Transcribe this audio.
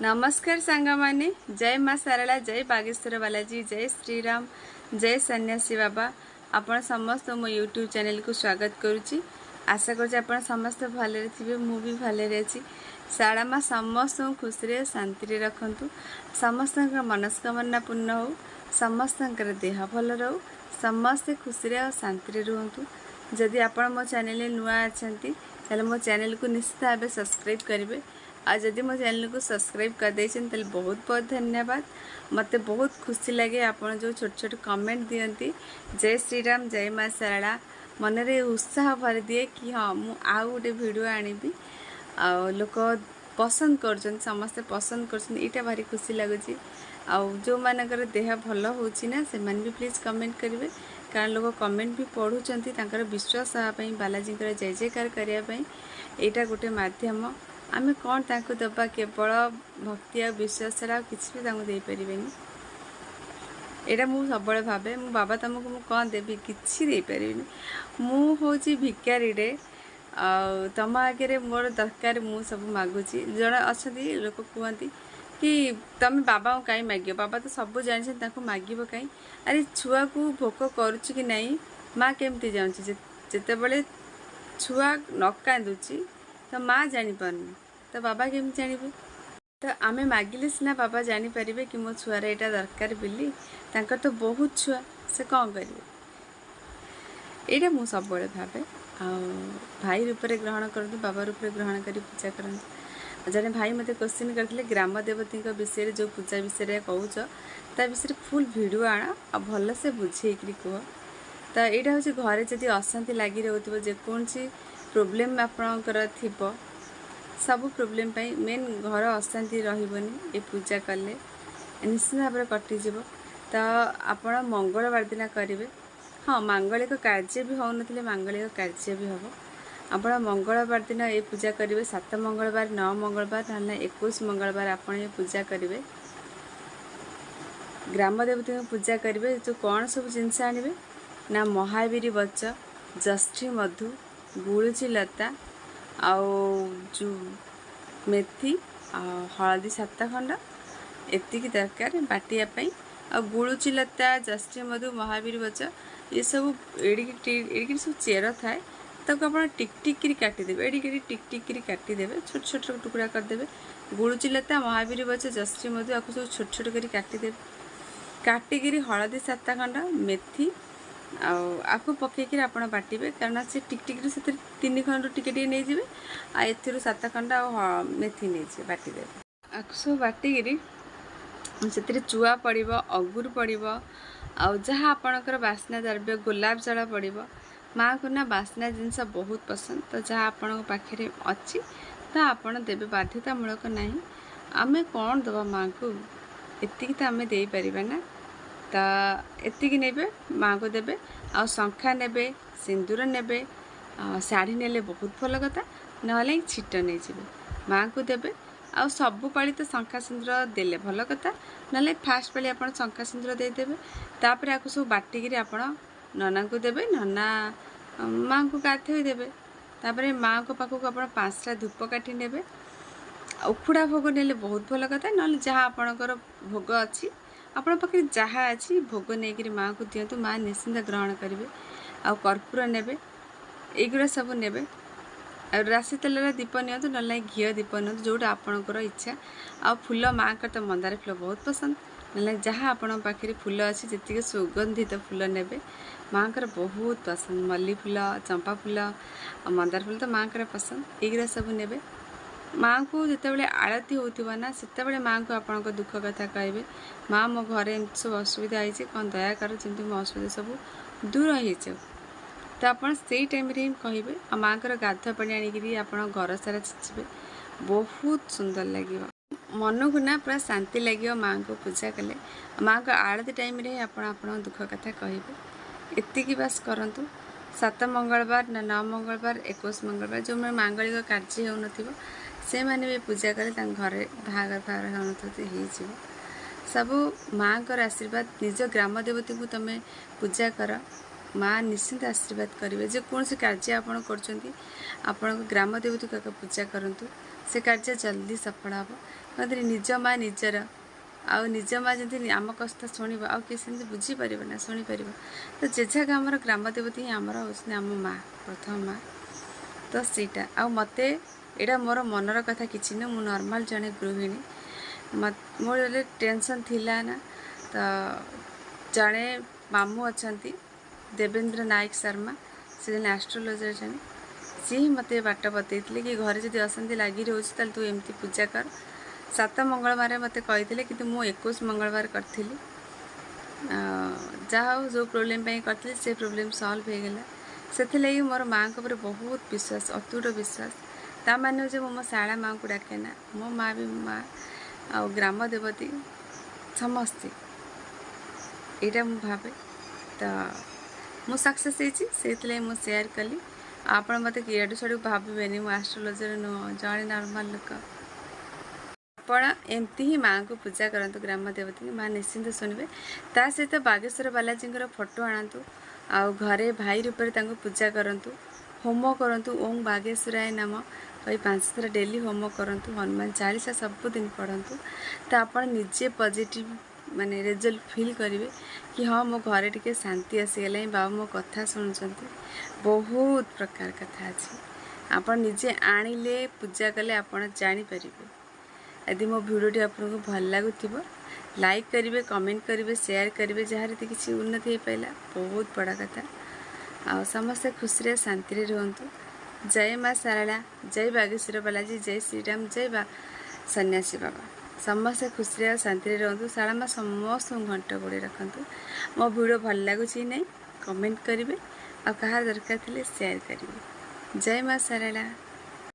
नमस्कार सांग माने जय माँ सारला जय बागेश्वर बालाजी जय श्रीराम जय सन्यासी बाबा आपण समस्त मो यूट्यूब चैनल को स्वागत करुच्ची। आशा कर समस्त भले थे मु भी भले अच्छी। शाला माँ समस्त खुशी शांति रखु समस्त मनस्कामना पूर्ण हो समस्त देह भल रो समस्ते खुशी और शांति रुहतु। जदि आपण मो चैनल नुआ अच्छा मो चैनल को निश्चित भाव सब्सक्राइब करेंगे। आज जदि मो चैनल को सब्सक्राइब कर देछन तले बहुत बहुत धन्यवाद। मते बहुत खुशी लगे आपण जो छोट छोट कमेंट दियंती जय श्रीराम जय माँ सारला मन रे उत्साह भर दिए कि हाँ मु आउ गोटे वीडियो आनिबी आ लोक पसंद करछन समस्त पसंद करछन एटा भारी खुशी लगुची। आउ जो मानकर देह भल होची ना से मन भी प्लीज कमेंट करेंगे कारण लोग कमेंट भी पढ़ुचंती तांकर विश्वास आपाई बालाजी जय जयकार करिया पई एटा गोटे माध्यम आमे कौन तांको दबा केवल भक्ति आ विश्वास छड़ा किसी भी तांको दे परिबेनी। एटा मु सबले भाबे मु बाबा तुमको मु कौन देबी किछि दे परिबेनी। मु होची भिकारी रे आ तम आगे मोर दरकार मु सब मागुची। जण अछदी लोक कहती कि तमे बाबा को कहीं मागियो बाबा तो सब जानि तांको मागिबो कहीं। अरे छुआ को भोक करूची कि नहीं माँ केमती जाउची जेते बेले छुआ न कांदुची तो माँ जानी पारनी तो बाबा केमती जानिबे। तो आमे मागिले सिना बाबा जानी परिबे कि मो छुआर एटा दरकार बिली तांकर तो बहुत छुआ से कौन करिवे। एटा मु सब बळे भाबे आ भाई रूप में ग्रहण करतु बाबा रूप में ग्रहण करी पूजा करतु। जने भाई मते क्वेश्चन करथिले ग्राम देवती विषय जो पूजा विषय कहूच ता विषय फुल वीडियो आण आ भल से बुझेकरी कह। तो यहाँ हूँ घरे जदि अशांति लगी रोथो जेकोसी प्रोब्लेम आपणकर थिबो सब प्रोब्लेम मेन घर अशांति रही ये पूजा कले निश्चित भाव में कटिज। तो आप मंगलवार दिन करेंगे हाँ मांगलिक कार्य भी हो ना मांगलिक कार्य भी हम आप मंगलवार दिन ये पूजा करेंगे 7 मंगलवार 9 मंगलवार ना 21 मंगलवार आप ये पूजा करेंगे। ग्राम देवती पूजा करेंगे जो कौन सब जिनस आने ना महावीर बच जष्ठी मधु गुड़ुची लता आउ जो मेथी हलदी 7 खंड एति दरकार बाटियापाई आ गुड़ुची लता जष्ठी मधु महावीर बच ये सब एड़ी सब चेर थाए तक आप टिक टिक काटिदेवे एड़ी टिक टिक काटिदेवे छोट छोट टुकड़ा करदेवे। गुड़ुची लता महावीर बच जष्ठी मधु आपको सब छोट छोट कर काटिदेवे काटिकी हलदी 7 खंड मेथी आपको पकईकि आप बाटे कारण से टिक टिक से 3 खंड टिके नहीं जाए आ एथिरो 7 खंड आ मेथी नहीं बाटिदेवे आपको सब बाटिकी से चुआ पड़ो अगुर पड़ो आउ जहाँ आपणकर बास्ना द्रव्य गोलाप जल पड़ो। माँ को ना बास्ना जिनस बहुत पसंद तो जहाँ आपण पाखे अच्छी तो आपड़ देवे बाध्यतामूलक ना आमे कौन दबा माँ को एति तो आम दे पारिबा ना तो एति नेबे माँ को देवे आ शंखा नेबे सिंदूर नेबे शाढ़ी नेले बहुत भल कथा ना छिट नहीं जाए माँ को देवे आ सबु पाली तो शंखा सिंदूर देले भल कथा ना फास्ट पाली आप शंखा सिंदूर देदेवे तापर आपको सब बाटिकी आप नना को देवे नना माँ को गाधोई देवे तापर माँ को पाखक आप 5टा धूप काठी नेबे उखुड़ा भोग नेले बहुत भल कथा ना जहाँ आपणकर भोग अच्छी आपण पाखे जहाँ अच्छी भोग नहीं माँ को दिंतु माँ निश्चिंत ग्रहण करेंगे आ कर्पूर नेबे एगुड़ा सब नेबे राशि तेल दीप नियंतु ना घी दीप नियंतु जोटा आपणकर इच्छा आ फूल माँ का तो मंदार फूल बहुत पसंद ना जहाँ आपण पाखे फूल अच्छी जी सुगंधित फूल नेबे माँ का बहुत पसंद मल्ली फूल चंपा फूल मंदार फूल तो माँ का पसंद एगुड़ा सब नेबे। माँ को जिते आरती होती ना से माँ को आप दुख कथा कहे माँ मो घर एम सब असुविधा होती कौन दया कर जमी मो असुविधा सब दूर हो तो आप टाइम रे कहे आ माँ को गाधुआ पानी आनिकी आप घर सारा छिचे बहुत सुंदर लगे मन को ना पूरा शांति लगे माँ को पूजा कले माँ को आरती टाइम रे आप दुख कथा कहे एति बास करंतु 7 मंगलवार ना 9 मंगलवार 21 मंगलवार जो मैं मांगलिक कार्य हो नथिबो से माने भी पूजा करे घरे बाहागर फागर हो सब माँ का आशीर्वाद निज ग्राम देवती को तमें पूजा कर माँ निश्चिंत आशीर्वाद करेंगे जेकोसी कार्य आप ग्राम देवती को पूजा करूँ से कार्य जल्दी सफल हे कहते निज माँ निजर आउ निज माँ जमी आम कष्ट शुण आउ किए सेमती बुझीपर ना शुणिपर तो जेझा आमर ग्राम देवती ही आमर होती आम माँ प्रथम माँ तो सीटा आ मत यहाँ मोर मनर कथा किसी ना मु नॉर्मल जड़े गृहिणी मोर टेंशन थिला ना तो जड़े मामू अच्छा देवेंद्र नायक शर्मा से जन एस्ट्रोलोजर जन सी ही मत बाट बतई कि घरे जब अशांति लगी रोचे तू एमती पूजा कर 7 मंगलवार मत कही कि मुझे 21 मंगलवार करी जहाँ जो प्रोब्लेम करी से प्रोब्लेम सॉल्व हो गला से मोर माँ को बहुत विश्वास अतुट विश्वास ता माने जो मो शाला माँ को डाके ना मो माँ भी माँ आ ग्राम देवती समस्ते यहाँ मुझे भावे तो मु सक्सेस होती मु शेयर कली आप मत इडू साड़ू भावे मु एस्ट्रोलोजर नुह जड़े नॉर्मल लोक आप एमती ही माँ को पूजा करंतु ग्राम देवती माँ निश्चिंत शुणवे ता सहित बागेश्वर बालाजी फोटो आणतु आ घरे भाई रूप में पूजा करंतु होम करंतु ओम बागेश्वराय नाम कही 5 थर डेली होम करंतु हनुमान चालीसा सबुदिन पढ़ंतु तो आप निजे पॉजिटिव माने रिजल्ट फील करेंगे कि हाँ मो घरे टिके शांति आसीगला बाबा मो कथा शुणुंट बहुत प्रकार कथा अच्छी आप निजे आनिले पूजा कले आप जापर यदि मो भिडियोटी आपको भल लगुव लाइक करेंगे कमेंट करेंगे शेयर करेंगे जहाँ किसी उन्नति हो पाला बहुत बड़ा कथा आ समस्ते खुशी शांति रुहतु जय माँ सारला जय बागेश्वर बालाजी जय श्रीराम जय सन्यासी बाबा समस्ते खुशी शांति रुहतु शाला माँ समस्त घंट गोड़े रखु मो भिडियो भल लगुच नहीं कमेंट करेंगे आ कहार दरकार थे शेयर करेंगे जय माँ सारला।